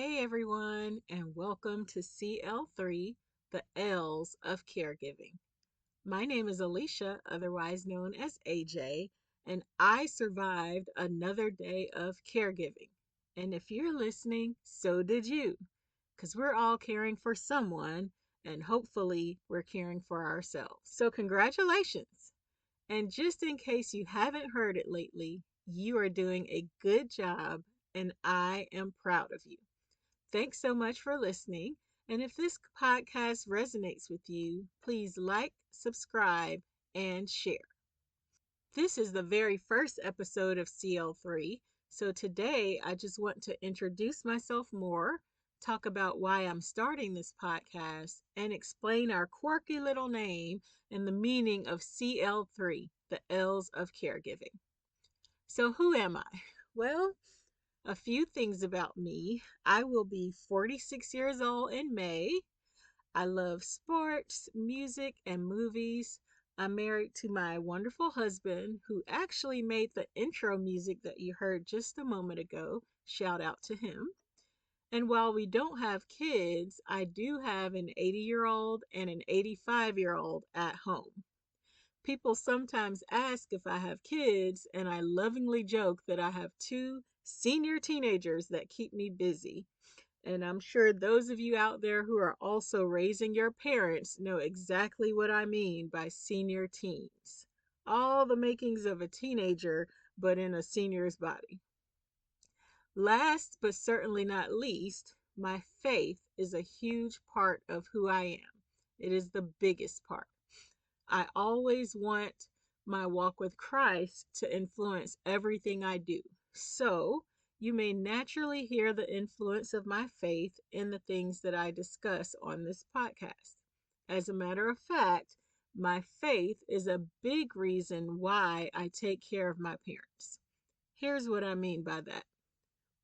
Hey everyone, and welcome to CL3, the L's of Caregiving. My name is Alicia, otherwise known as AJ, and I survived another day of caregiving. And if you're listening, so did you, because we're all caring for someone, and hopefully we're caring for ourselves. So, congratulations! And just in case you haven't heard it lately, you are doing a good job, and I am proud of you. Thanks so much for listening. And if this podcast resonates with you, please like, subscribe, and share. This is the very first episode of CL3. So today I just want to introduce myself more, talk about why I'm starting this podcast, and explain our quirky little name and the meaning of CL3, the L's of caregiving. So, who am I? Well, a few things about me. I will be 46 years old in May. I love sports, music, and movies. I'm married to my wonderful husband, who actually made the intro music that you heard just a moment ago. Shout out to him. And while we don't have kids, I do have an 80-year-old and an 85-year-old at home. People sometimes ask if I have kids, and I lovingly joke that I have two senior teenagers that keep me busy. And I'm sure those of you out there who are also raising your parents know exactly what I mean by senior teens. All the makings of a teenager, but in a senior's body. Last but certainly not least, my faith is a huge part of who I am. It is the biggest part. I always want my walk with Christ to influence everything I do. So, you may naturally hear the influence of my faith in the things that I discuss on this podcast. As a matter of fact, my faith is a big reason why I take care of my parents. Here's what I mean by that.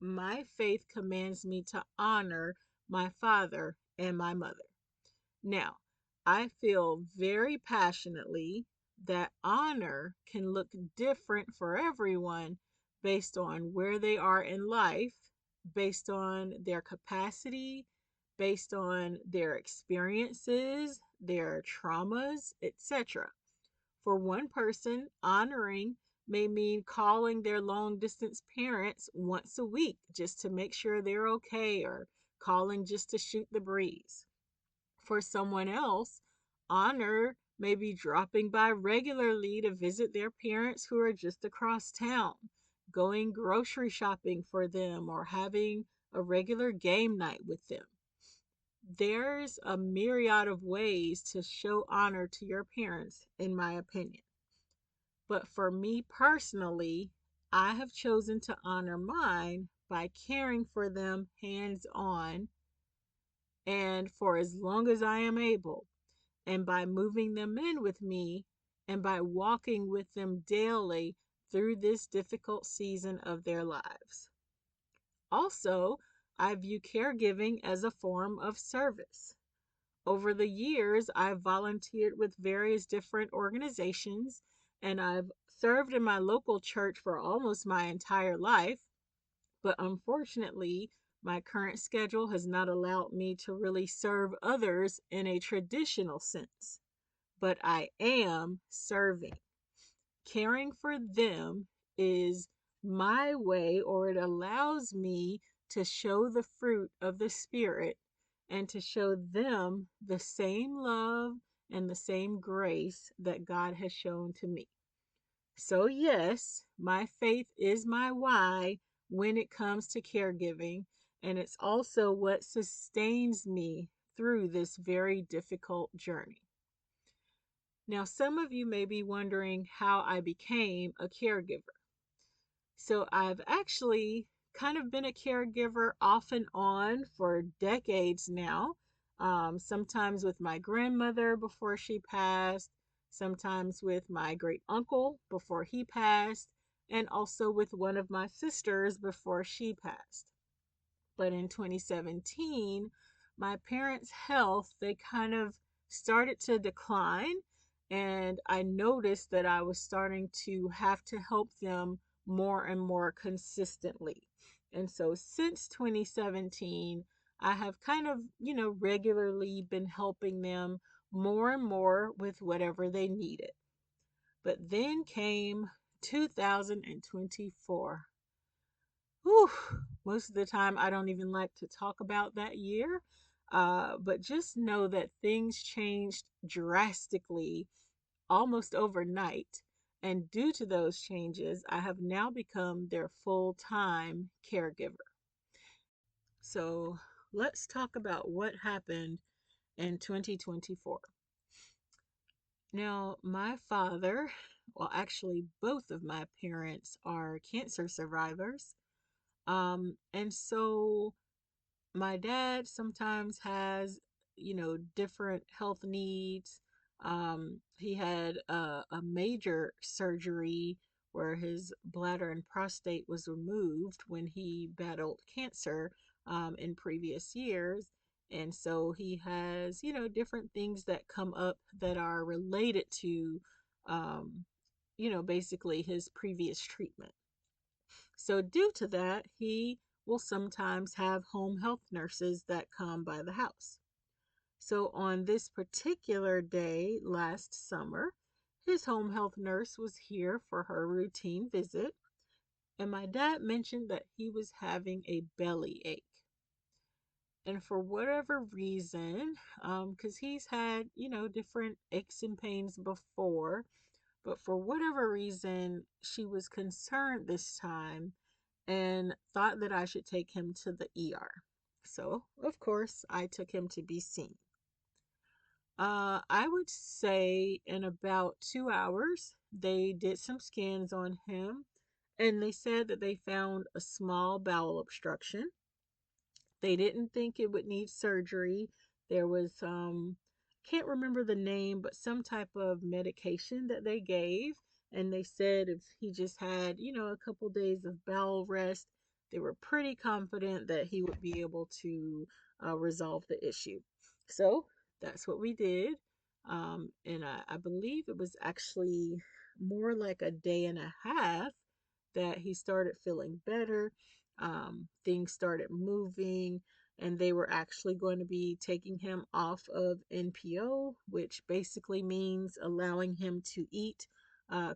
My faith commands me to honor my father and my mother. Now, I feel very passionately that honor can look different for everyone based on where they are in life, based on their capacity, based on their experiences, their traumas, etc. For one person, honoring may mean calling their long distance parents once a week just to make sure they're okay, or calling just to shoot the breeze. For someone else, honor may be dropping by regularly to visit their parents who are just across town, going grocery shopping for them, or having a regular game night with them. There's a myriad of ways to show honor to your parents, in my opinion. But for me personally, I have chosen to honor mine by caring for them hands on and for as long as I am able, and by moving them in with me, and by walking with them daily through this difficult season of their lives. Also, I view caregiving as a form of service. Over the years, I've volunteered with various different organizations, and I've served in my local church for almost my entire life. But unfortunately, my current schedule has not allowed me to really serve others in a traditional sense. But I am serving. Caring for them is my way, or it allows me to show the fruit of the Spirit and to show them the same love and the same grace that God has shown to me. So, yes, my faith is my why when it comes to caregiving, and it's also what sustains me through this very difficult journey. Now, some of you may be wondering how I became a caregiver. So, I've actually kind of been a caregiver off and on for decades now. Sometimes with my grandmother before she passed, sometimes with my great uncle before he passed, and also with one of my sisters before she passed. But in 2017, my parents' health, they kind of started to decline, and I noticed that I was starting to have to help them more and more consistently. And so since 2017, I have kind of, regularly been helping them more and more with whatever they needed. But then came 2024. Whew, most of the time, I don't even like to talk about that year. But just know that things changed drastically almost overnight. And due to those changes, I have now become their full time caregiver. So let's talk about what happened in 2024. Now, my father, well, actually, both of my parents are cancer survivors. And so my dad sometimes has, different health needs. He had a major surgery where his bladder and prostate was removed when he battled cancer in previous years. And so he has, different things that come up that are related to, um, basically his previous treatment. So, due to that, he will sometimes have home health nurses that come by the house. So, on this particular day last summer, his home health nurse was here for her routine visit, and my dad mentioned that he was having a belly ache. And for whatever reason, because he's had, different aches and pains before, but for whatever reason, she was concerned this time and thought that I should take him to the ER. So, of course, I took him to be seen. I would say in about 2 hours, they did some scans on him and they said that they found a small bowel obstruction. They didn't think it would need surgery. There was can't remember the name, but some type of medication that they gave, and they said if he just had, a couple days of bowel rest, they were pretty confident that he would be able to resolve the issue. So that's what we did. And I believe it was actually more like a day and a half that he started feeling better. Things started moving, and they were actually going to be taking him off of NPO, which basically means allowing him to eat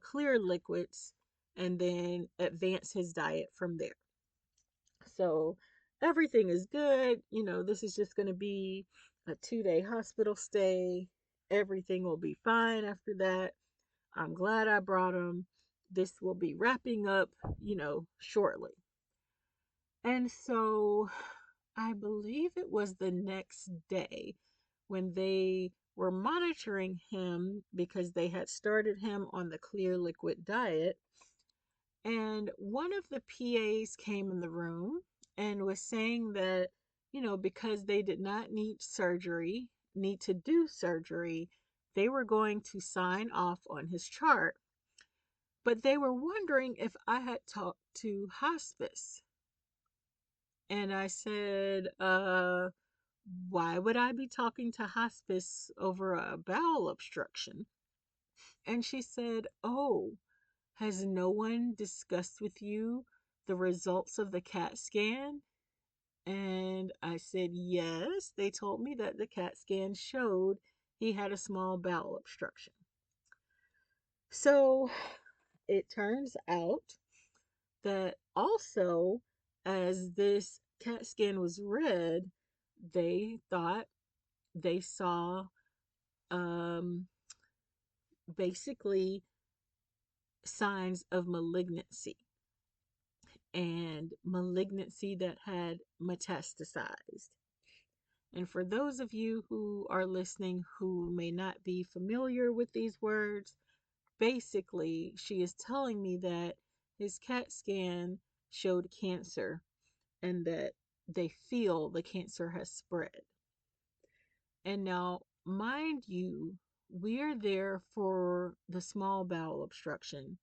clear liquids and then advance his diet from there. So everything is good. This is just going to be a 2-day hospital stay. Everything will be fine after that. I'm glad I brought him. This will be wrapping up, shortly. And so I believe it was the next day when they were monitoring him because they had started him on the clear liquid diet. And one of the PAs came in the room and was saying that, because they did not need to do surgery, they were going to sign off on his chart. But they were wondering if I had talked to hospice. And I said, why would I be talking to hospice over a bowel obstruction? And she said, oh, has no one discussed with you the results of the CAT scan? And I said, yes. They told me that the CAT scan showed he had a small bowel obstruction. So it turns out that also, as this CAT scan was read, they thought they saw um, basically signs of malignancy and malignancy that had metastasized. And for those of you who are listening who may not be familiar with these words, basically, she is telling me that his CAT scan showed cancer and that they feel the cancer has spread. And now, mind you, we're there for the small bowel obstruction.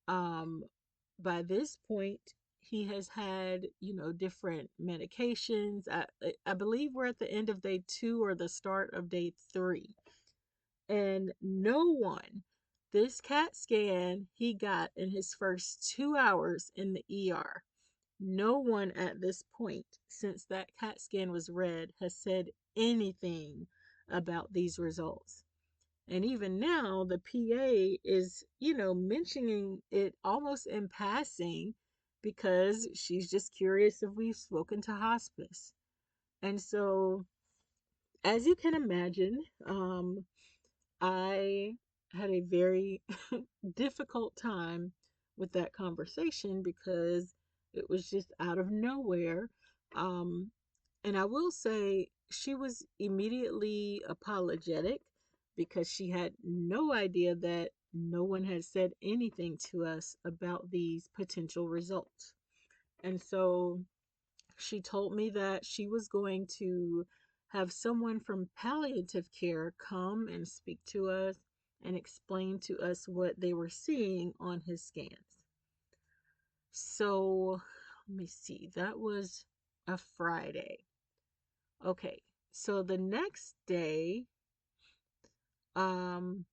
Um, by this point, he has had, different medications. I believe we're at the end of day 2 or the start of day 3. And no one, this CAT scan he got in his first 2 hours in the ER, No one at this point, since that CAT scan was read, has said anything about these results. And even now, the PA is, mentioning it almost in passing because she's just curious if we've spoken to hospice. And so, as you can imagine, I had a very difficult time with that conversation because it was just out of nowhere. Um, and I will say she was immediately apologetic because she had no idea that no one had said anything to us about these potential results. And so she told me that she was going to have someone from palliative care come and speak to us and explain to us what they were seeing on his scans. So, let me see, that was a Friday. Okay, so the next day, um,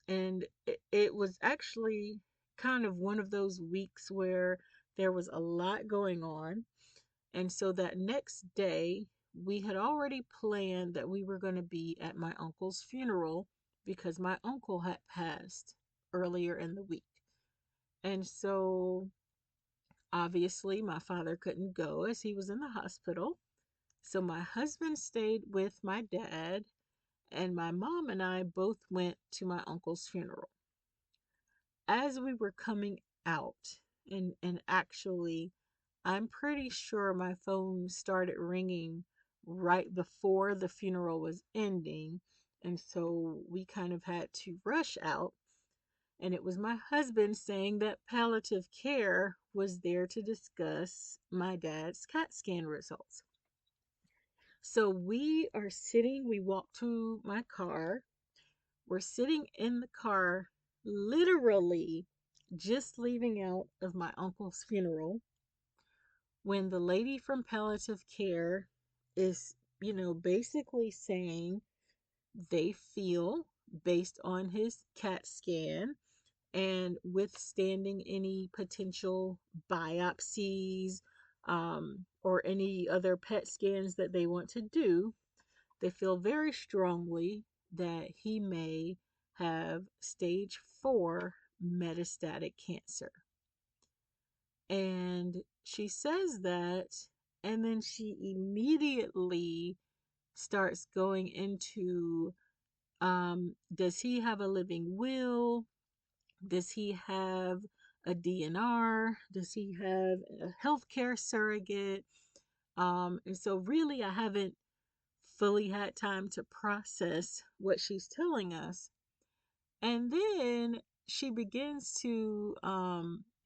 and it was actually kind of one of those weeks where there was a lot going on. And so that next day, we had already planned that we were going to be at my uncle's funeral because my uncle had passed earlier in the week. And so obviously, my father couldn't go as he was in the hospital. So my husband stayed with my dad, and my mom and I both went to my uncle's funeral. As we were coming out, and actually, I'm pretty sure my phone started ringing right before the funeral was ending. And so we kind of had to rush out. And it was my husband saying that palliative care was there to discuss my dad's CAT scan results. So we walk to my car. We're sitting in the car, literally just leaving out of my uncle's funeral when the lady from palliative care is, basically saying they feel, based on his CAT scan and withstanding any potential biopsies, or any other PET scans that they want to do, they feel very strongly that he may have stage 4 metastatic cancer. And she says that, and then she immediately starts going into, does he have a living will? Does he have a DNR? Does he have a healthcare surrogate? And so, really, I haven't fully had time to process what she's telling us. And then she begins to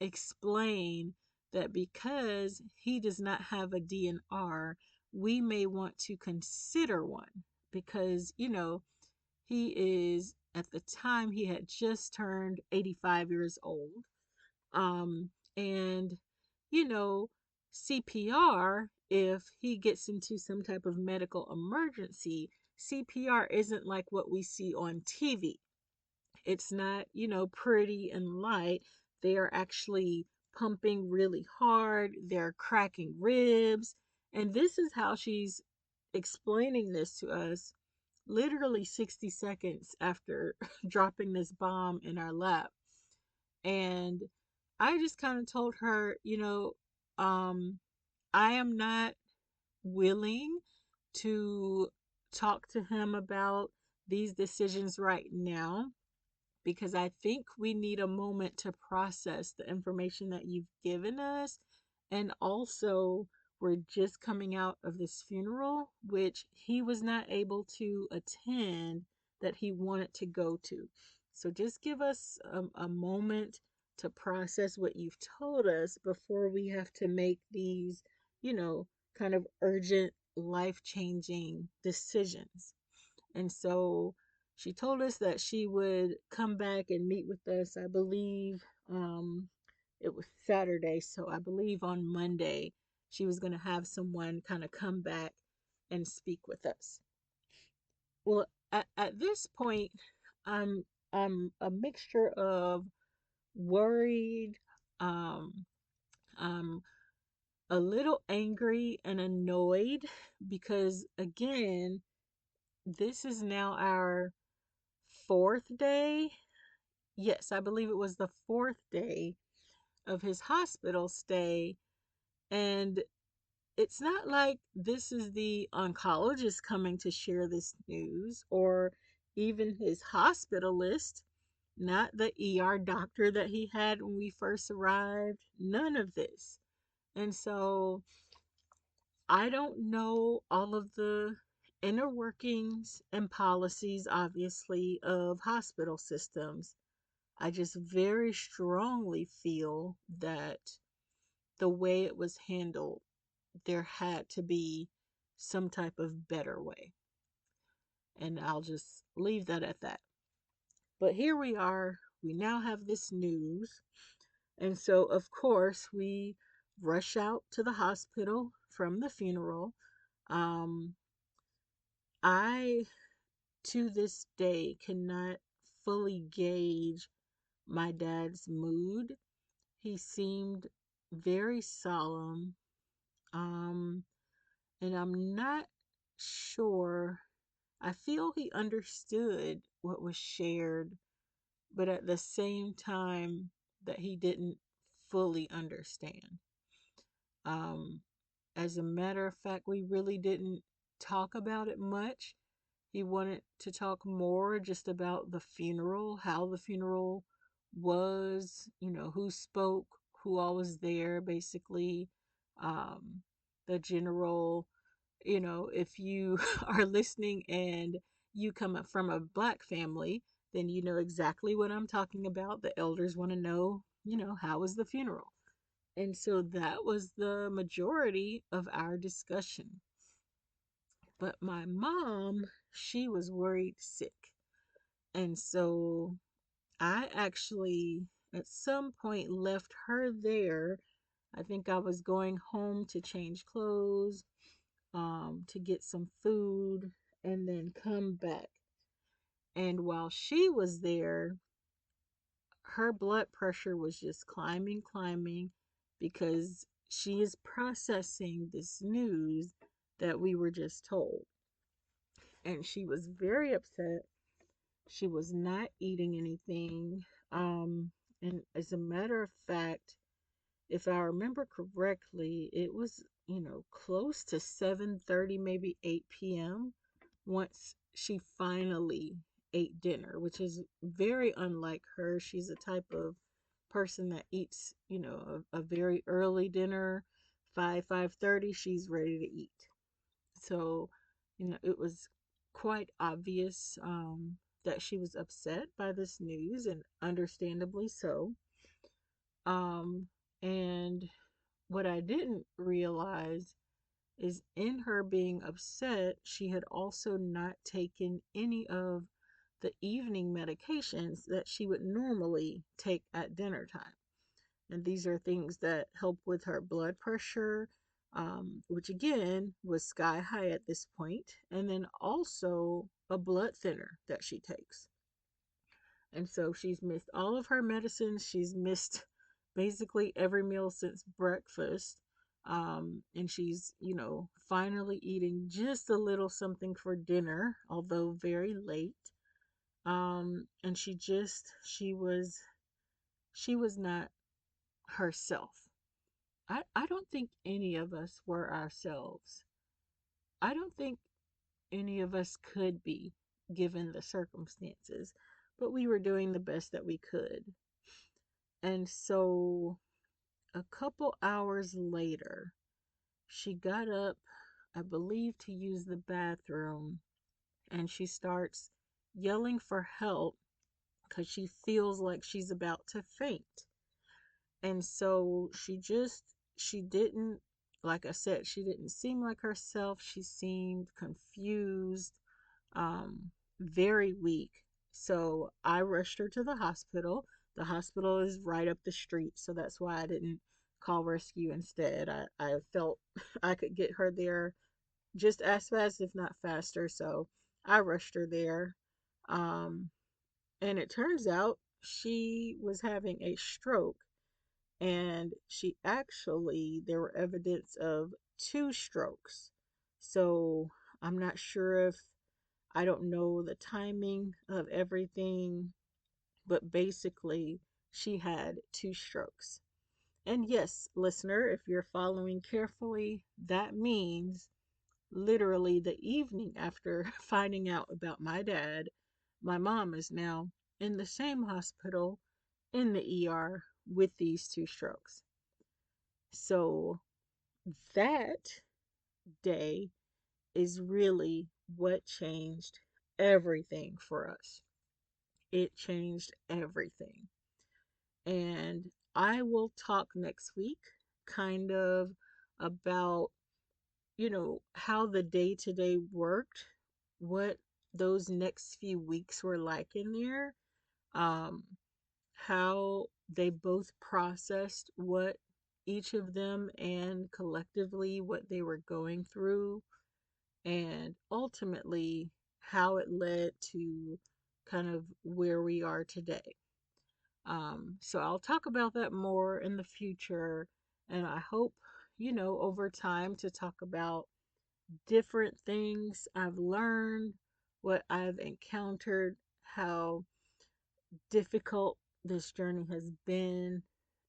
explain that because he does not have a DNR, we may want to consider one because, he is, at the time, he had just turned 85 years old. And, you know, CPR, if he gets into some type of medical emergency, CPR isn't like what we see on TV. It's not, pretty and light. They are actually pumping really hard, they're cracking ribs. And this is how she's explaining this to us literally 60 seconds after dropping this bomb in our lap. And I just kind of told her, um, I am not willing to talk to him about these decisions right now because I think we need a moment to process the information that you've given us. And also, we're just coming out of this funeral, which he was not able to attend, that he wanted to go to. So just give us a moment to process what you've told us before we have to make these, you know, kind of urgent, life changing decisions. And so she told us that she would come back and meet with us, I believe. It was Saturday, so I believe on Monday she was going to have someone kind of come back and speak with us. Well, at this point, I'm I'm a mixture of worried, um, I'm a little angry and annoyed because, again, this is now our fourth day. Yes, I believe it was the fourth day of his hospital stay. And it's not like this is the oncologist coming to share this news or even his hospitalist, not the ER doctor that he had when we first arrived. None of this. And so I don't know all of the inner workings and policies, obviously, of hospital systems. I just very strongly feel that the way it was handled, there had to be some type of better way. And I'll just leave that at that. But here we are. We now have this news. And so, of course, we rush out to the hospital from the funeral. Um, I, to this day, cannot fully gauge my dad's mood. He seemed very solemn. Um, and I'm not sure. I feel he understood what was shared, but at the same time, that he didn't fully understand. Um, as a matter of fact, we really didn't talk about it much. He wanted to talk more just about the funeral, how the funeral was, who spoke, who all was there, basically. Um, the general, if you are listening and you come up from a black family, then you know exactly what I'm talking about. The elders want to know, how was the funeral? And so that was the majority of our discussion. But my mom, she was worried sick. And so I actually, at some point, left her there. I think I was going home to change clothes, to get some food, and then come back. And while she was there, her blood pressure was just climbing, climbing, because she is processing this news that we were just told. And she was very upset. She was not eating anything. And as a matter of fact, if I remember correctly, it was, close to 7:30, maybe 8 p.m. once she finally ate dinner, which is very unlike her. She's a type of person that eats, a very early dinner, 5:30, she's ready to eat. So, it was quite obvious that she was upset by this news, and understandably so. Um, and what I didn't realize is in her being upset, she had also not taken any of the evening medications that she would normally take at dinner time. And these are things that help with her blood pressure, which again was sky high at this point, and then also a blood thinner that she takes. And so she's missed all of her medicines. She's missed basically every meal since breakfast. And she's, finally eating just a little something for dinner, although very late. And she was not herself. I don't think any of us were ourselves. I don't think any of us could be given the circumstances, but we were doing the best that we could. And so a couple hours later, she got up, I believe, to use the bathroom, and she starts yelling for help because she feels like she's about to faint. And so she didn't, like I said, she didn't seem like herself. She seemed confused, um, very weak. So I rushed her to the hospital. The hospital is right up the street, so that's why I didn't call rescue instead. I felt I could get her there just as fast, if not faster. So I rushed her there. Um, and it turns out she was having a stroke. And there were evidence of two strokes. So I'm not sure if, I don't know the timing of everything, but basically, she had two strokes. And yes, listener, if you're following carefully, that means literally the evening after finding out about my dad, my mom is now in the same hospital in the ER with these two strokes. So that day is really what changed everything for us. It changed everything. And I will talk next week kind of about, how the day to day worked, what those next few weeks were like in there, um, how they both processed what each of them and collectively what they were going through, and ultimately how it led to kind of where we are today. So I'll talk about that more in the future, and I hope, over time to talk about different things I've learned, what I've encountered, how difficult this journey has been,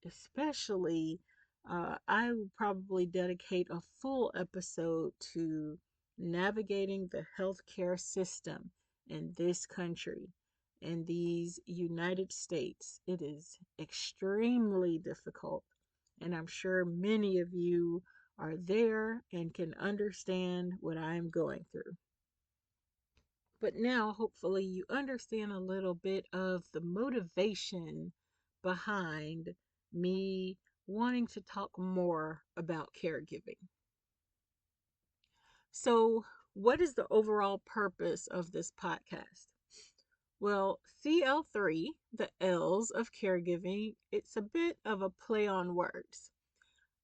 especially. I will probably dedicate a full episode to navigating the healthcare system in this country, in these United States. It is extremely difficult, and I'm sure many of you are there and can understand what I'm going through. But now, hopefully, you understand a little bit of the motivation behind me wanting to talk more about caregiving. So, what is the overall purpose of this podcast? Well, CL3, the L's of caregiving, it's a bit of a play on words.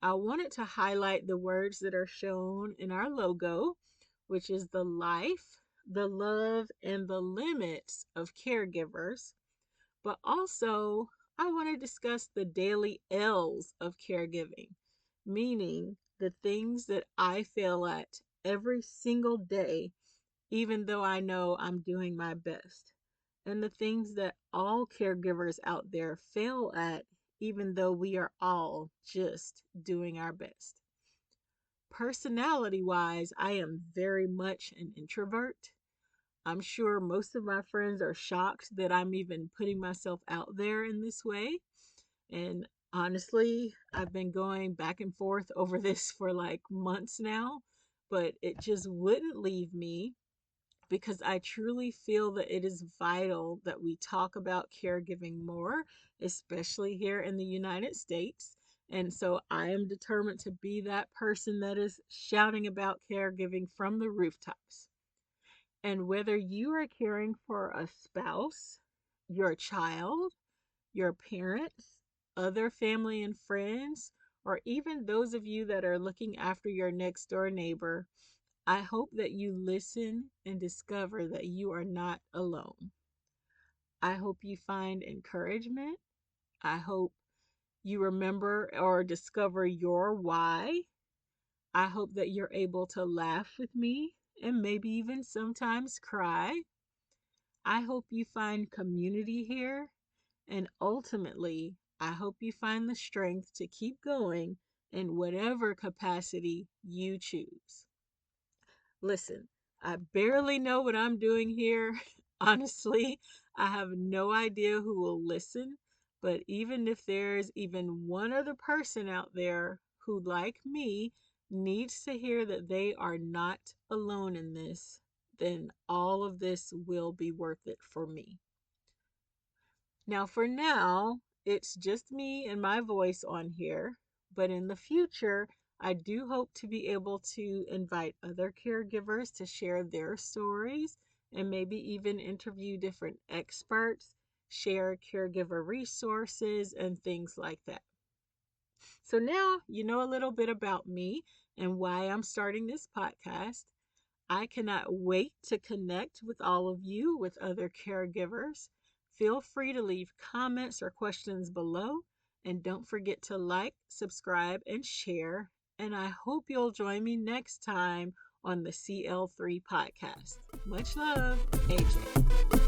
I wanted to highlight the words that are shown in our logo, which is the life, the love, and the limits of caregivers. But also, I want to discuss the daily L's of caregiving, meaning the things that I fail at every single day, even though I know I'm doing my best, and the things that all caregivers out there fail at, even though we are all just doing our best. Personality wise, I am very much an introvert. I'm sure most of my friends are shocked that I'm even putting myself out there in this way. And honestly, I've been going back and forth over this for like months now, but it just wouldn't leave me, because I truly feel that it is vital that we talk about caregiving more, especially here in the United States. And so I am determined to be that person that is shouting about caregiving from the rooftops. And whether you are caring for a spouse, your child, your parents, other family and friends, or even those of you that are looking after your next door neighbor, I hope that you listen and discover that you are not alone. I hope you find encouragement. I hope you remember or discover your why. I hope that you're able to laugh with me and maybe even sometimes cry. I hope you find community here. And ultimately, I hope you find the strength to keep going in whatever capacity you choose. Listen, I barely know what I'm doing here. Honestly, I have no idea who will listen. But even if there's even one other person out there who, like me, needs to hear that they are not alone in this, then all of this will be worth it for me. Now, for now, it's just me and my voice on here, but in the future, I do hope to be able to invite other caregivers to share their stories and maybe even interview different experts, share caregiver resources, and things like that. So now you know a little bit about me and why I'm starting this podcast. I cannot wait to connect with all of you, with other caregivers. Feel free to leave comments or questions below, And don't forget to like, subscribe, and share. And I hope you'll join me next time on the CL3 podcast. Much love, AJ.